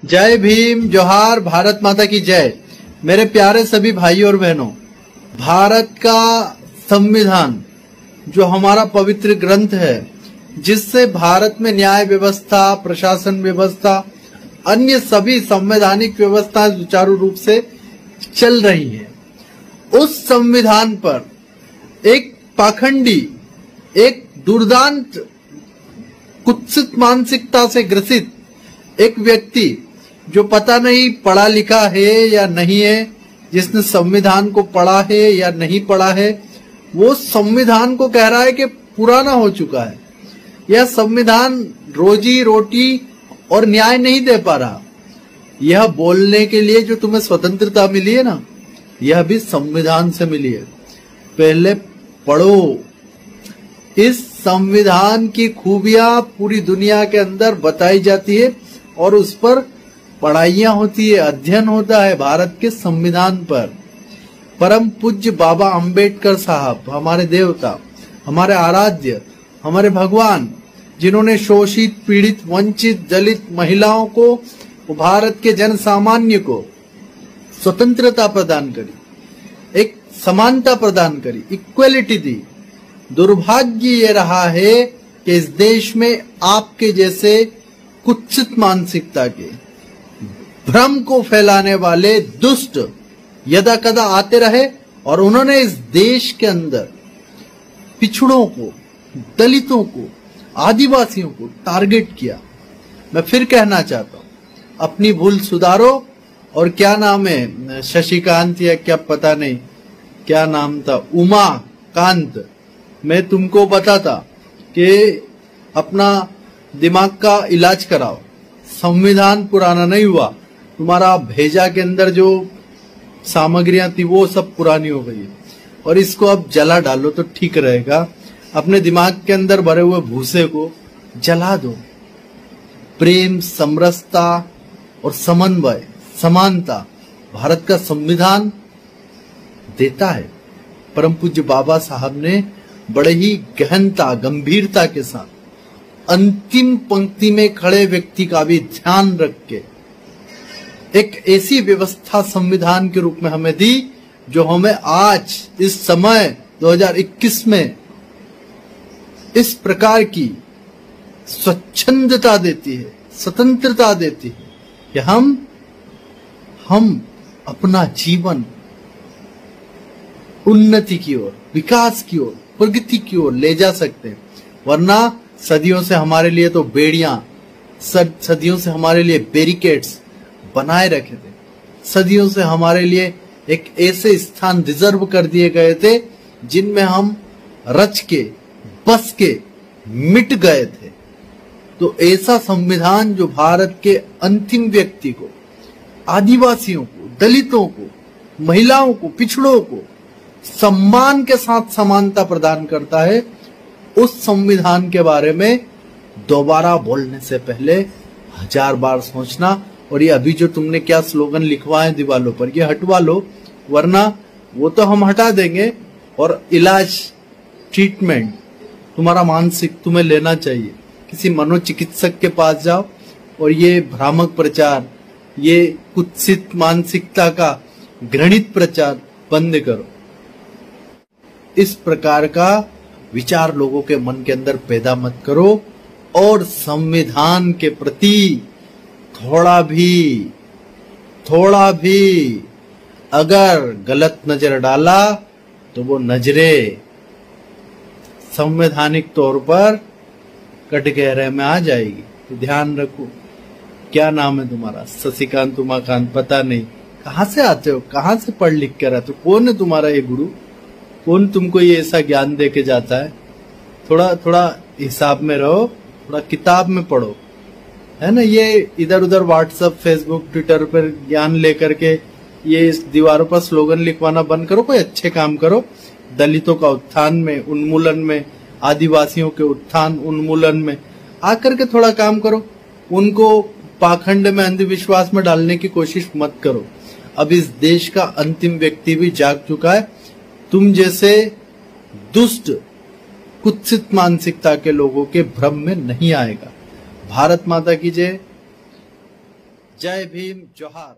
जय भीम, जोहार, भारत माता की जय। मेरे प्यारे सभी भाइयों और बहनों, भारत का संविधान जो हमारा पवित्र ग्रंथ है, जिससे भारत में न्याय व्यवस्था, प्रशासन व्यवस्था, अन्य सभी संवैधानिक व्यवस्था सुचारू रूप से चल रही है, उस संविधान पर एक पाखंडी, एक दुर्दांत, कुत्सित मानसिकता से ग्रसित एक व्यक्ति जो पता नहीं पढ़ा लिखा है या नहीं है, जिसने संविधान को पढ़ा है या नहीं पढ़ा है, वो संविधान को कह रहा है कि पुराना हो चुका है। यह संविधान रोजी रोटी और न्याय नहीं दे पा रहा। यह बोलने के लिए जो तुम्हें स्वतंत्रता मिली है ना, यह भी संविधान से मिली है। पहले पढ़ो। इस संविधान की खूबियां पूरी दुनिया के अंदर बताई जाती है और उस पर पढ़ाइयां होती है, अध्ययन होता है भारत के संविधान पर। परम पूज्य बाबा अंबेडकर साहब, हमारे देवता, हमारे आराध्य, हमारे भगवान, जिन्होंने शोषित, पीड़ित, वंचित, दलित महिलाओं को, भारत के जन सामान्य को स्वतंत्रता प्रदान करी, एक समानता प्रदान करी, इक्वलिटी दी। दुर्भाग्य ये रहा है कि इस देश में आपके जैसे कुत्सित मानसिकता के, भ्रम को फैलाने वाले दुष्ट यदा कदा आते रहे और उन्होंने इस देश के अंदर पिछड़ों को, दलितों को, आदिवासियों को टारगेट किया। मैं फिर कहना चाहता हूं, अपनी भूल सुधारो। और क्या नाम है, शशिकांत या क्या पता नहीं क्या नाम था, उमा कांत, मैं तुमको बताता कि अपना दिमाग का इलाज कराओ। संविधान पुराना नहीं हुआ, तुम्हारा भेजा के अंदर जो सामग्रियां थी वो सब पुरानी हो गई है और इसको अब जला डालो तो ठीक रहेगा। अपने दिमाग के अंदर भरे हुए भूसे को जला दो। प्रेम, समरसता और समन्वय, समानता भारत का संविधान देता है। परम पूज्य बाबा साहब ने बड़े ही गहनता, गंभीरता के साथ अंतिम पंक्ति में खड़े व्यक्ति का भी ध्यान रख के एक ऐसी व्यवस्था संविधान के रूप में हमें दी जो हमें आज इस समय 2021 में इस प्रकार की स्वच्छंदता देती है, स्वतंत्रता देती है कि हम अपना जीवन उन्नति की ओर, विकास की ओर, प्रगति की ओर ले जा सकते हैं। वरना सदियों से हमारे लिए तो बेड़ियां, सदियों से हमारे लिए बैरिकेड्स बनाए रखे थे। सदियों से हमारे लिए एक ऐसे स्थान रिजर्व कर दिए गए थे जिनमें हम रच के, बस के मिट गए थे। तो ऐसा संविधान जो भारत के अंतिम व्यक्ति को, आदिवासियों को, दलितों को, महिलाओं को, पिछड़ों को सम्मान के साथ समानता प्रदान करता है, उस संविधान के बारे में दोबारा बोलने से पहले 1000 बार सोचना। और ये अभी जो तुमने क्या स्लोगन लिखवाए दीवालों पर, ये हटवा लो, वरना वो तो हम हटा देंगे और इलाज, ट्रीटमेंट तुम्हारा मानसिक तुम्हें लेना चाहिए। किसी मनोचिकित्सक के पास जाओ और ये भ्रामक प्रचार, ये कुत्सित मानसिकता का घृणित प्रचार बंद करो। इस प्रकार का विचार लोगों के मन के अंदर पैदा मत करो और संविधान के प्रति थोड़ा भी अगर गलत नजर डाला तो वो नजरें संवैधानिक तौर पर कटघरे में आ जाएगी। तो ध्यान रखो। क्या नाम है तुम्हारा? शशिकांत, उमाकांत, पता नहीं कहां से आते हो, कहां से पढ़ लिख कर आते हो, कौन है तुम्हारा ये गुरु, कौन तुमको ये ऐसा ज्ञान दे के जाता है? थोड़ा हिसाब में रहो, थोड़ा किताब में पढ़ो, है ना। ये इधर उधर व्हाट्सएप, फेसबुक, ट्विटर पर ज्ञान लेकर के ये इस दीवारों पर स्लोगन लिखवाना बंद करो। कोई अच्छे काम करो, दलितों का उत्थान में, उन्मूलन में, आदिवासियों के उत्थान उन्मूलन में आकर के थोड़ा काम करो। उनको पाखंड में, अंधविश्वास में डालने की कोशिश मत करो। अब इस देश का अंतिम व्यक्ति भी जाग चुका है। तुम जैसे दुष्ट, कुत्सित मानसिकता के लोगों के भ्रम में नहीं आएगा। भारत माता की जय। जय भीम, जोहार।